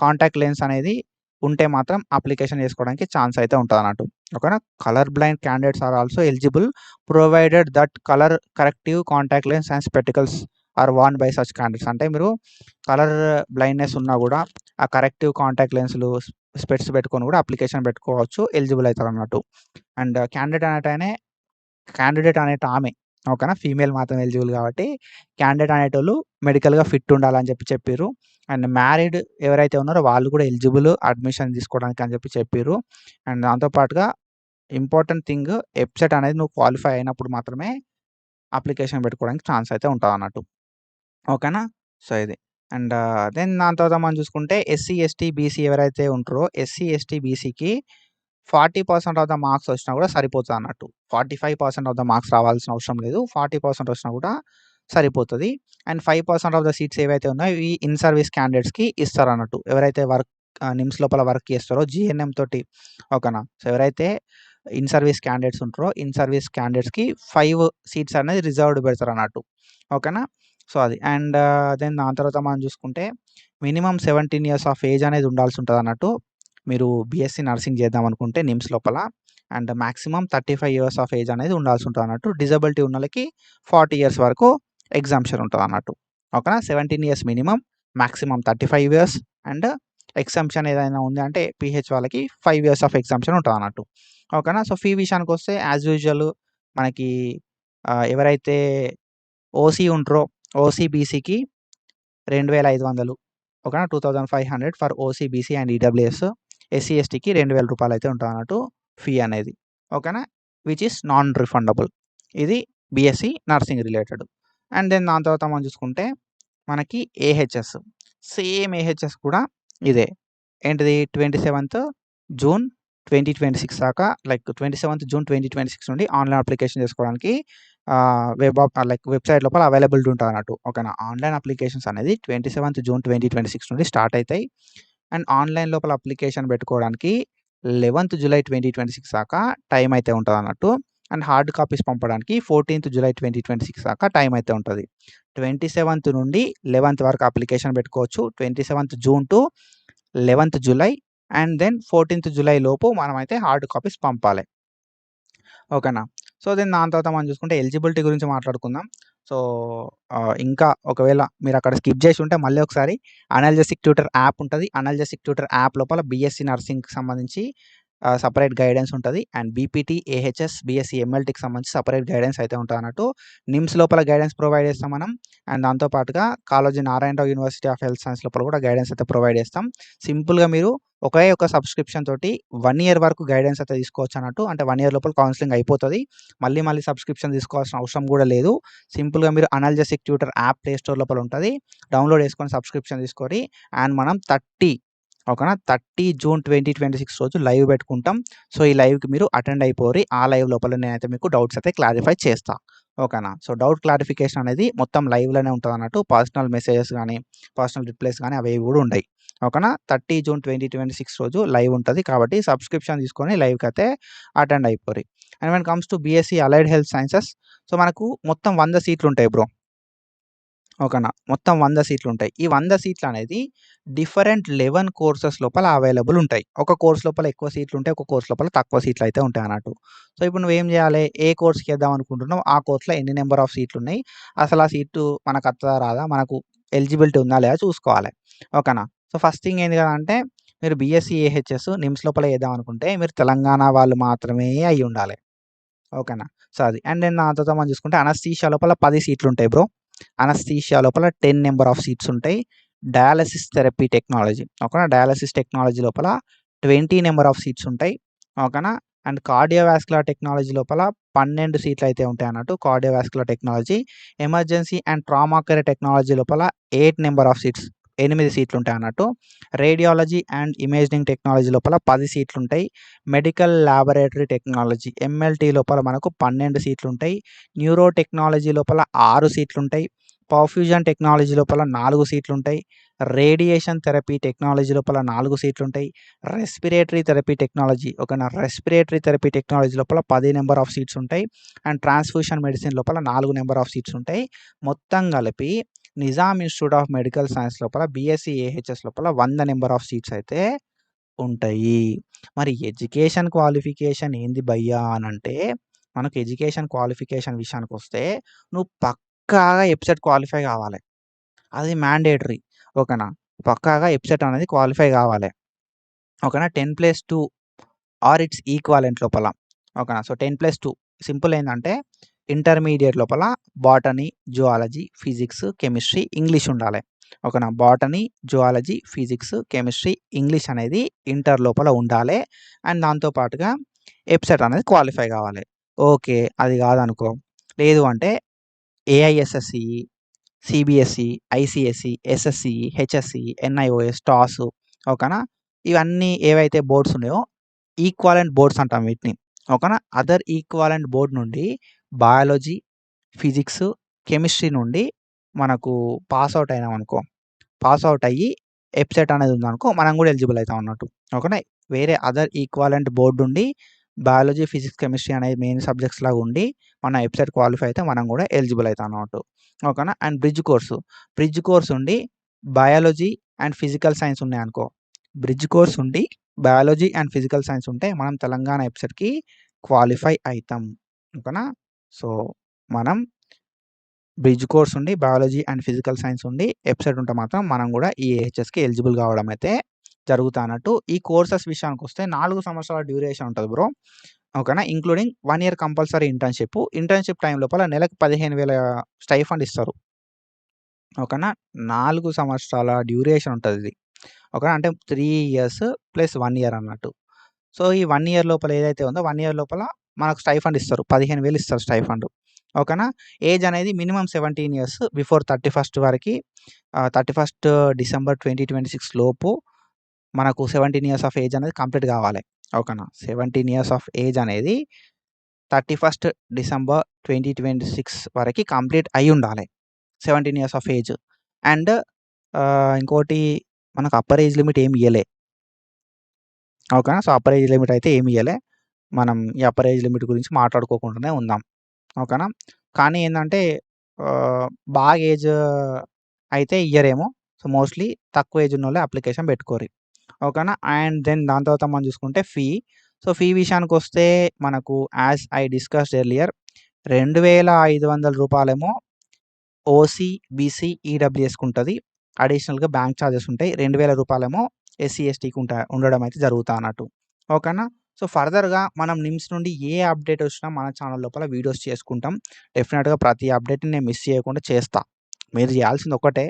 కాంటాక్ట్ లెన్స్ అనేది ఉంటే మాత్రం అప్లికేషన్ చేసుకోవడానికి ఛాన్స్ అయితే ఉంటదన్నట్టు. ఓకేనా. Colour blind candidates are also eligible provided that colour corrective contact lens and spectacles are worn by such candidates. అంటే మీరు కలర్ బ్లైండ్‌నెస్ ఉన్నా కూడా ఆ కరెక్టివ్ కాంటాక్ట్ లెన్స్‌లు, స్పెట్స్ పెట్టుకొని కూడా అప్లికేషన్ పెట్టుకోవచ్చు. ఎలిజిబుల్ అయితారన్నట్టు. అండ్ క్యాండిడేట్ అనేటామె. ఓకేనా. ఫీమేల్ మాత్రం ఎలిజిబుల్ కాబట్టి క్యాండిడేట్ అనేటోళ్ళు మెడికల్‌గా ఫిట్ ఉండాలని చెప్పిర్రు. అండ్ మ్యారీడ్ ఎవరైతే ఉన్నారో వాళ్ళు కూడా ఎలిజిబుల్ అడ్మిషన్ తీసుకోవడానికి అని చెప్పిర్రు. అండ్ దాంతో పాటుగా ఇంపార్టెంట్ థింగ్ ఎఫ్‌సెట్ అనేది నువ్వు క్వాలిఫై అయినప్పుడు మాత్రమే అప్లికేషన్ పెట్టుకోవడానికి ఛాన్స్ అయితే ఉంటదన్నట్టు. ఓకేనా. సో, ఇది. అండ్ దెన్ దాని తర్వాత మనం చూసుకుంటే ఎస్సీ, ఎస్టీ, బీసీ ఎవరైతే ఉంటారో ఎస్సీ, ఎస్టీ, బీసీకి 40% ఆఫ్ ద మార్క్స్ వచ్చినా కూడా సరిపోతదన్నట్టు. 45% ఆఫ్ ద మార్క్స్ రావాల్సిన అవసరం లేదు. 40% వచ్చినా కూడా సరిపోతది. అండ్ 5% ఆఫ్ ద సీట్స్ ఏవైతే ఉన్నాయో ఇవి ఇన్ సర్వీస్ క్యాండిడేట్స్‌కి ఇస్తారన్నట్టు. ఎవరైతే నిమ్స్ లోపల వర్క్ చేస్తారో జీఎన్ఎం తోటి. ఓకేనా. సో, ఎవరైతే ఇన్ సర్వీస్ క్యాండిడేట్స్ ఉంటారో ఇన్ సర్వీస్ క్యాండిడేట్స్‌కి 5 సీట్స్ అనేది రిజర్వ్డ్ పెడతారన్నట్టు. ఓకేనా. సో, అది. అండ్ దెన్ దాని తర్వాత మనం చూసుకుంటే మినిమమ్ 17 ఇయర్స్ ఆఫ్ ఏజ్ అనేది ఉండాల్సి ఉంటదన్నట్టు. మీరు బీఎస్సీ నర్సింగ్ చేద్దామనుకుంటే నిమ్స్ లోపల. And maximum 35 years of age అనేది ఉండాల్సి ఉంటదన్నట్టు. డిజబిలిటీ ఉన్నోళ్ళకి 40 ఇయర్స్ వరకు ఎగ్జామ్షన్ ఉంటదన్నట్టు. ఓకేనా. 17 years minimum, maximum 35 years and exemption ఏదైనా ఉంది అంటే పీహెచ్ వాళ్ళకి 5 ఇయర్స్ ఆఫ్ ఎగ్జామ్షన్ ఉంటదన్నట్టు. ఓకేనా. సో, ఫీ విషయానికొస్తే యాజ్ యూజువల్ మనకి ఎవరైతే ఓసీ ఉంటారో ఓసీ, బీసీకి 2,500. ఓకేనా. 2,500 for OC, BC and EWS. SC, ఎస్టీకి రూ. 2,000 అయితే ఉంటదన్నట్టు ఫీ అనేది. ఓకేనా. Which is non refundable. ఇది BSc nursing related. And then దాని తర్వాత మనం చూసుకుంటే మనకి ఏహెచ్ఎస్. సేమ్ ఏహెచ్ఎస్ కూడా ఇదే. ఏంటిది 27థ్ జూన్ 2026 దాకా లైక్ 27థ్ జూన్ 2026 నుండి ఆన్‌లైన్ అప్లికేషన్ చేసుకోవడానికి వెబ్‌సైట్ లోపల అవైలబిలిటీ ఉంటదన్నట్టు. ఓకేనా. ఆన్‌లైన్ అప్లికేషన్స్ అనేది 27థ్ జూన్ 2026 నుండి స్టార్ట్ అయితాయి. అండ్ ఆన్‌లైన్ లోపల అప్లికేషన్ పెట్టుకోవడానికి 11థ్ జులై 2026 దాకా టైం అయితే ఉంటదన్నట్టు. అండ్ హార్డ్ కాపీస్ పంపడానికి 14థ్ జులై 2026 దాకా టైం అయితే ఉంటది. 27థ్ నుండి 11థ్ వరకు అప్లికేషన్ పెట్టుకోవచ్చు. 27థ్ జూన్ టు 11థ్ జులై అండ్ దెన్ 14థ్ జులై లోపు మనమైతే హార్డ్ కాపీస్ పంపాలి. ఓకేనా. సో, దెన్ దాని తర్వాత మనం చూసుకుంటే ఎలిజిబిలిటీ గురించి మాట్లాడుకుందాం. సో, ఇంకా ఒకవేళ మీరక్కడ స్కిప్ చేసి ఉంటే మళ్ళీ ఒకసారి అనల్జెసిక్ ట్యూటర్ యాప్ ఉంటది. అనల్జెసిక్ ట్యూటర్ యాప్ లోపల బీఎస్సీ నర్సింగ్‌కి సంబంధించి సెపరేట్ గైడెన్స్ ఉంటది. అండ్ బీపీటీ, ఏహెచ్ఎస్, బీఎస్సీ ఎంఎల్టీకి సంబంధించి సెపరేట్ గైడెన్స్ అయితే ఉంటదన్నట్టు. నిమ్స్ లోపల గైడెన్స్ ప్రొవైడ్ చేస్తాం మనం. అండ్ దాంతో పాటుగా Kaloji Narayana Rao university of health science లోపల కూడా గైడెన్స్ అయితే ప్రొవైడ్ చేస్తాం. సింపుల్‌గా మీరు ఒకే ఒక సబ్స్క్రిప్షన్ తోటి 1 ఇయర్ వరకు గైడెన్స్ అయితే తీసుకోవచ్చన్నట్టు. అంటే 1 ఇయర్ లోపల కౌన్సెలింగ్ అయిపోతది. మళ్ళీ సబ్స్క్రిప్షన్ తీసుకోవాల్సిన అవసరం కూడా లేదు. సింపుల్‌గా మీరు అనల్జెసిక్ ట్యూటర్ యాప్ ప్లే స్టోర్ లోపల ఉంటది. డౌన్‌లోడ్ చేసుకొని సబ్స్క్రిప్షన్ తీసుకొని అండ్ మనం ఓకేనా. 30 జూన్ 2026 రోజు లైవ్ పెట్టుకుంటాం. సో, ఈ లైవ్‌కి మీరు అటెండ్ అయిపోర్రి. ఆ లైవ్ లోపల నేనైతే మీకు డౌట్స్ అయితే క్లారిఫై చేస్తా. ఓకేనా. సో, డౌట్ క్లారిఫికేషన్ అనేది మొత్తం లైవ్‌లోనే ఉంటదన్నట్టు. పర్సనల్ మెసేజెస్ గానీ, పర్సనల్ రిప్లైస్ గానీ అవేవి గూడా ఉండయి. ఓకేనా. 30 జూన్ 2026 రోజు లైవ్ ఉంటది. కాబట్టి సబ్స్క్రిప్షన్ తీసుకొని లైవ్‌కైతే అటెండ్ అయిపోర్రి. And when comes to BSc allied health sciences. So, మనకు మొత్తం 100 సీట్లుంటాయి బ్రో. ఓకేనా. మొత్తం 100 సీట్లుంటాయి. ఈ 100 సీట్లనేది డిఫరెంట్ 11 కోర్సెస్ లోపల అవైలబుల్ ఉంటాయి. ఒక కోర్స్ లోపల ఎక్కువ సీట్లుంటాయి. ఒక కోర్స్ లోపల తక్కువ సీట్లయితే ఉంటాయన్నట్టు. సో, ఇప్పుడు నువ్వేం జేయాలే? ఏ కోర్స్‌కి ఏద్దాం అనుకుంటున్నావో ఆ కోర్స్‌లో ఎన్ని నంబర్ ఆఫ్ సీట్లున్నాయి? అసలు ఆ సీటు మనకత్తదా? రాదా? మనకు ఎలిజిబిలిటీ ఉందా? లేదా? చూసుకోవాలి. ఓకేనా. సో, ఫస్ట్ థింగ్ ఏంది అంటే మీరు బీఎస్సీ ఏహెచ్ఎస్ నిమ్స్ లోపల ఏద్దాం అనుకుంటే మీరు తెలంగాణ వాళ్ళు మాత్రమే అయ్యుండాలి. ఓకేనా. సో, అది. అండ్ దెన్ దాని తర్వాత మనం చూసుకుంటే అనస్థీషియా లోపల 10 సీట్లుంటాయి బ్రో. అనస్థీషియా లోపల 10 నంబర్ ఆఫ్ సీట్స్ ఉంటాయి. డయాలిసిస్ థెరపీ టెక్నాలజీ ఓకేనా. డయాలిసిస్ టెక్నాలజీ లోపల 20 నంబర్ ఆఫ్ సీట్స్ ఉంటాయి. ఓకేనా. అండ్ కార్డియోవాస్కులర్ టెక్నాలజీ లోపల 12 సీట్లయితే ఉంటాయన్నట్టు. Cardiovascular technology, emergency and trauma care technology లోపల 8 నంబర్ ఆఫ్ సీట్స్ 8 సీట్లుంటాయన్నట్టు. రేడియాలజీ అండ్ ఇమేజింగ్ టెక్నాలజీ లోపల 10 సీట్లుంటాయి. మెడికల్ ల్యాబొరేటరీ టెక్నాలజీ ఎంఎల్టీ లోపల మనకు 12 సీట్లుంటాయి. న్యూరో టెక్నాలజీ లోపల 6 సీట్లుంటాయి. పర్ఫ్యూజన్ టెక్నాలజీ లోపల 4 సీట్లుంటాయి. రేడియేషన్ థెరపీ టెక్నాలజీ లోపల 4 సీట్లుంటాయి. రెస్పిరేటరీ థెరపీ టెక్నాలజీ ఓకేనా. రెస్పిరేటరీ థెరపీ టెక్నాలజీ లోపల 10 నంబర్ ఆఫ్ సీట్స్ ఉంటాయి. అండ్ ట్రాన్స్‌ఫ్యూషన్ మెడిసిన్ లోపల 4 నంబర్ ఆఫ్ సీట్స్ ఉంటాయి. మొత్తం కలిపి Nizam institute of medical science లోపల బీఎస్సీ ఏహెచ్ఎస్ లోపల 100 నంబర్ ఆఫ్ సీట్స్ అయితే ఉంటాయి. మరి ఎడ్యుకేషన్ క్వాలిఫికేషన్ ఏంది భయ్యా అనంటే, మనకు ఎడ్యుకేషన్ క్వాలిఫికేషన్ విషయానికొస్తే నువ్వు పక్కాగా ఎబ్సెట్ క్వాలిఫై కావాలి. అది మ్యాండేటరీ. ఓకేనా. పక్కాగా ఎబ్సెట్ అనేది క్వాలిఫై కావాలి. ఓకేనా. 10+2 ఆర్ ఇట్స్ ఈక్వాలెంట్ లోపల. ఓకేనా. సో, 10+2 సింపుల్ ఏందంటే ఇంటర్మీడియేట్ లోపల botany, zoology, physics, chemistry, English ఉండాలి. ఓకేనా. Botany, zoology, physics, chemistry, English అనేది ఇంటర్ లోపల ఉండాలి. అండ్ దాంతో పాటుగా ఎబ్సెట్ అనేది క్వాలిఫై కావాలి. ఓకే. అది కాదనుకో, లేదు అంటే ఏఐఎస్ఎస్‌సిఈ, సీబీఎస్ఈ, ఐసీఎస్ఈ, ఎస్ఎస్‌సిఈ, హెచ్ఎస్‌సిఈ, ఎన్ఐఓఎస్, టాస్ ఓకేనా. ఇవన్నీ ఏవైతే బోర్డ్స్ ఉన్నాయో ఈక్వాలెంట్ బోర్డ్స్ అంటాం వీటిని. ఓకేనా. అదర్ ఈక్వాలెంట్ బోర్డ్ నుండి బయాలజీ, ఫిజిక్స్, కెమిస్ట్రీ నుండి మనకు పాస్ ఔట్ అయినామనుకో, పాస్ ఔట్ అయ్యి ఎబ్సెట్ అనేది ఉందనుకో మనం కూడా ఎలిజిబుల్ అయితాం అన్నట్టు. ఓకేనా. వేరే అదర్ ఈక్వాలెంట్ బోర్డ్ ఉండి బయాలజీ, ఫిజిక్స్, కెమిస్ట్రీ అనేవి మెయిన్ సబ్జెక్ట్స్ లాగా ఉండి మన ఎబ్సెట్ క్వాలిఫై అయితే మనం కూడా ఎలిజిబుల్ అయితాం అన్నట్టు. ఓకేనా. అండ్ బ్రిడ్జ్ కోర్స్ ఉండి బయాలజీ అండ్ ఫిజికల్ సైన్స్ ఉన్నాయనుకో, బ్రిడ్జ్ కోర్స్ ఉండి బయాలజీ అండ్ ఫిజికల్ సైన్స్ ఉంటే మనం తెలంగాణ ఎబ్సెట్‌కి క్వాలిఫై అయితాం. ఓకేనా. సో, మనం బ్రిడ్జ్ కోర్స్ ఉండి బయాలజీ అండ్ ఫిజికల్ సైన్స్ ఉండి ఎబ్సెట్ ఉంటే మాత్రం మనం కూడా ఈ ఏహెచ్ఎస్‌కి ఎలిజిబుల్ కావడం అయితే జరుగుతానట్టు. ఈ కోర్సెస్ విషయానికొస్తే 4 సంవత్సరాల డ్యూరేషన్ ఉంటది బ్రో. ఓకేనా. Including 1 year compulsory internship. Internship time లోపల నెలకు 15,000 స్టైఫండ్ ఇస్తారు. ఓకేనా. 4 సంవత్సరాల డ్యూరేషన్ ఉంటదిది. ఓకేనా. అంటే 3 ఇయర్స్ ప్లస్ 1 ఇయర్ అన్నట్టు. సో, ఈ 1 ఇయర్ లోపల ఏదైతే ఉందో 1 ఇయర్ లోపల మనకు స్టైఫండ్ ఇస్తారు. 15,000 ఇస్తారు స్టైఫండ్. ఓకేనా. ఏజ్ అనేది మినిమమ్ 17 ఇయర్స్ బిఫోర్ 31st వరకి 31st డిసెంబర్ 2026 లోపు మనకు 17 ఇయర్స్ ఆఫ్ ఏజ్ అనేది కంప్లీట్ కావాలి. ఓకేనా. 17 ఇయర్స్ ఆఫ్ ఏజ్ అనేది 31st డిసెంబర్ 2026 వరకి కంప్లీట్ అయ్యుండాలి. 17 ఇయర్స్ ఆఫ్ ఏజ్. అండ్ ఇంకోటి మనకు అప్పర్ ఏజ్ లిమిట్ ఏమి ఇయ్యలే. ఓకేనా. సో, అప్పర్ ఏజ్ లిమిట్ అయితే ఏమి ఇయ్యలే. మనం ఈ అప్పర్ ఏజ్ లిమిట్ గురించి మాట్లాడుకోకుండానే ఉందాం. ఓకేనా. కానీ ఏందంటే బాగా ఏజ్ అయితే ఇయ్యరేమో. సో, మోస్ట్‌లీ తక్కువ ఏజ్ ఉన్నోళ్ళే అప్లికేషన్ పెట్టుకోరి. ఓకేనా. అండ్ దెన్ దాని తర్వాత మనం చూసుకుంటే ఫీ. సో, ఫీ విషయానికొస్తే మనకు యాస్ ఐ డిస్కస్డ్ ఎర్లియర్ రూ. 2,500 ఓసీ, బీసీ, ఈడబ్ల్యూఎస్‌కి ఉంటది. అడిషనల్‌గా బ్యాంక్ చార్జెస్ ఉంటాయి. రూ. 2,000 ఎస్సీ, ఎస్టీకి ఉండడం అయితే జరుగుతా అన్నట్టు. ఓకేనా. సో, ఫర్దర్‌గా మనం నిమ్స్ నుండి ఏ అప్డేట్ వచ్చినా మన ఛానల్ లోపల వీడియోస్ చేసుకుంటాం. డెఫినిట్‌గా ప్రతి అప్డేట్‌ని నేను మిస్ చేయకుండా చేస్తా. మీరు చేయాల్సింది ఒక్కటే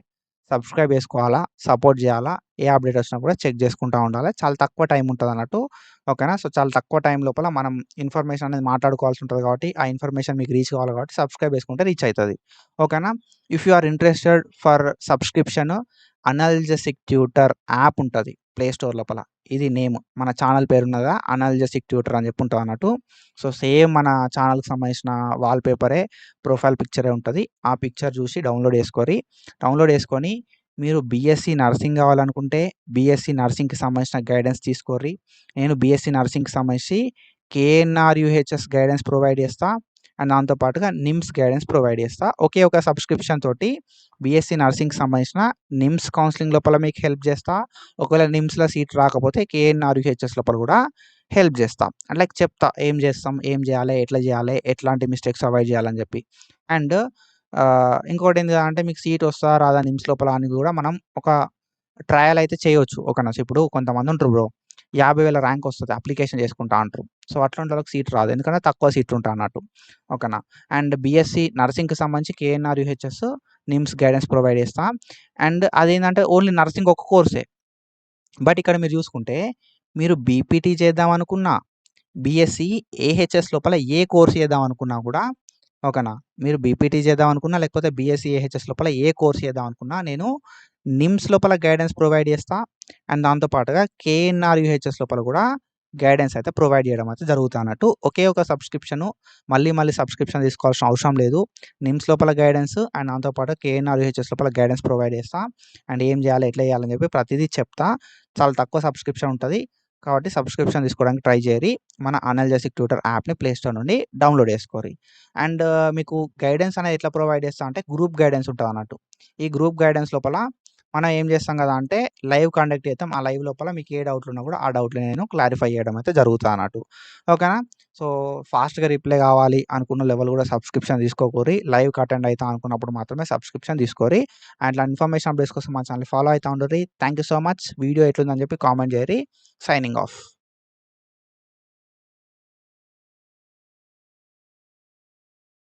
సబ్స్క్రైబ్ చేసుకోవాలా, సపోర్ట్ చేయాలా, ఏ అప్డేట్ వచ్చినా కూడా చెక్ చేసుకుంటా ఉండాలి. చాలా తక్కువ టైం ఉంటదన్నట్టు. ఓకేనా. సో, చాలా తక్కువ టైం లోపల మనం ఇన్ఫర్మేషన్ అనేది మాట్లాడుకోవాల్సి ఉంటది కాబట్టి, ఆ ఇన్ఫర్మేషన్ మీకు రీచ్ కావాలి కాబట్టి సబ్స్క్రైబ్ చేసుకుంటే రీచ్ అయితది. ఓకేనా. If you are interested for subscription analgesic tutor app ఉంటది ప్లే స్టోర్ లోపల. ఇది నేమ్. మన ఛానల్ పేరున్నదా అనల్జెసిక్ ట్యూటర్ అని చెప్పి ఉంటదన్నట్టు. సో, సేమ్ మన ఛానల్‌కి సంబంధించిన వాల్‌పేపరే ప్రొఫైల్ పిక్చరే ఉంటది. ఆ పిక్చర్ చూసి డౌన్‌లోడ్ చేసుకొని మీరు బీఎస్సీ నర్సింగ్ కావాలనుకుంటే బీఎస్సీ నర్సింగ్‌కి సంబంధించిన గైడెన్స్ తీసుకోర్రి. నేను బీఎస్సీ నర్సింగ్‌కి సంబంధించి కేఎన్ఆర్ యూహెచ్ఎస్ గైడెన్స్ ప్రొవైడ్ చేస్తా. అండ్ దాంతో పాటుగా నిమ్స్ గైడెన్స్ ప్రొవైడ్ చేస్తా. ఒకే ఒక సబ్స్క్రిప్షన్ తోటి బీఎస్సీ నర్సింగ్‌కి సంబంధించిన నిమ్స్ కౌన్సెలింగ్ లోపల మీకు హెల్ప్ చేస్తా. ఒకవేళ నిమ్స్‌లో సీట్ రాకపోతే కేఎన్ఆర్ యూహెచ్ఎస్ లోపల కూడా హెల్ప్ చేస్తా. లైక్ చెప్తా ఏం చేస్తాం, ఏం చేయాలి, ఎట్లా చేయాలి, ఎట్లాంటి మిస్టేక్స్ అవాయిడ్ చేయాలని చెప్పి. అండ్ ఇంకోటేంది అంటే మీకు సీట్ వస్తదా రాదా నిమ్స్ లోపల అని కూడా మనం ఒక ట్రయల్ అయితే చేయొచ్చు. ఓకేనా. సో, ఇప్పుడు కొంతమంది ఉంటారు బ్రో. 50,000 ర్యాంక్ వస్తది. అప్లికేషన్ చేసుకుంటా అంటారు. సో, అట్లాంటోళ్ళకి సీట్ రాదు. ఎందుకంటే తక్కువ సీట్లు ఉంటాయి అన్నట్టు. ఓకేనా. అండ్ బీఎస్సీ నర్సింగ్‌కి సంబంధించి KNR UHS NIMS guidance provide చేస్తా. అండ్ అదేందంటే ఓన్లీ నర్సింగ్ ఒక కోర్సే. బట్ ఇక్కడ మీరు చూసుకుంటే మీరు బీపీటీ చేద్దాం అనుకున్నా, బీఎస్సీ ఏహెచ్ఎస్ లోపల ఏ కోర్స్ చేద్దాం అనుకున్నా కూడా ఓకేనా. మీరు బీపీటీ చేద్దాం అనుకున్నా లేకపోతే బీఎస్సీ ఏహెచ్ఎస్ లోపల ఏ కోర్స్ చేద్దాం అనుకున్నా నేను నిమ్స్ లోపల గైడెన్స్ ప్రొవైడ్ చేస్తా. అండ్ దాంతో పాటుగా కేఎన్ఆర్ యూహెచ్ఎస్ లోపల కూడా గైడెన్స్ అయితే ప్రొవైడ్ చేయడం అయితే జరుగుతదన్నట్టు. ఒకే ఒక సబ్స్క్రిప్షను మళ్ళీ సబ్స్క్రిప్షన్ తీసుకోవాల్సిన అవసరం లేదు. నిమ్స్ లోపల గైడెన్స్ అండ్ దాంతో పాటు కేఎన్ఆర్ యూహెచ్ఎస్ లోపల గైడెన్స్ ప్రొవైడ్ చేస్తా. అండ్ ఏం చేయాలి, ఎట్లా చేయాలని చెప్పి ప్రతిదీ చెప్తా. చాలా తక్కువ సబ్స్క్రిప్షన్ ఉంటది. కాబట్టి సబ్స్క్రిప్షన్ తీసుకోవడానికి ట్రై చేయరి. మన అనల్జెసిక్ ట్యూటర్ యాప్‌ని ప్లే స్టోర్ నుండి డౌన్‌లోడ్ చేసుకోరి. అండ్ మీకు గైడెన్స్ అనేది ఎట్లా ప్రొవైడ్ చేస్తా అంటే గ్రూప్ గైడెన్స్ ఉంటదన్నట్టు. ఈ గ్రూప్ గైడెన్స్ లోపల మనం ఏం చేస్తాం కదా అంటే లైవ్ కండక్ట్ చేస్తాం. ఆ లైవ్ లోపల మీకు ఏ డౌట్‌లున్నా కూడా ఆ డౌట్‌లు నేను క్లారిఫై చేయడం అయితే జరుగుతదన్నట్టు. ఓకేనా. సో, ఫాస్ట్‌గా రిప్లై కావాలి అనుకున్నోళ్ళు ఎవరు కూడా సబ్స్క్రిప్షన్ తీసుకోకుర్రి. లైవ్‌కి అటెండ్ అయితా అనుకున్నప్పుడు మాత్రమే సబ్స్క్రిప్షన్ తీసుకోరి. అండ్ ఇట్లా ఇన్ఫర్మేషన్ అప్డేట్స్ కోసం మా ఛానెల్‌ని ఫాలో అయితా ఉండుర్రి. Thank you so much. Video ఎట్లుందని చెప్పి కామెంట్ చేయరి. Signing off.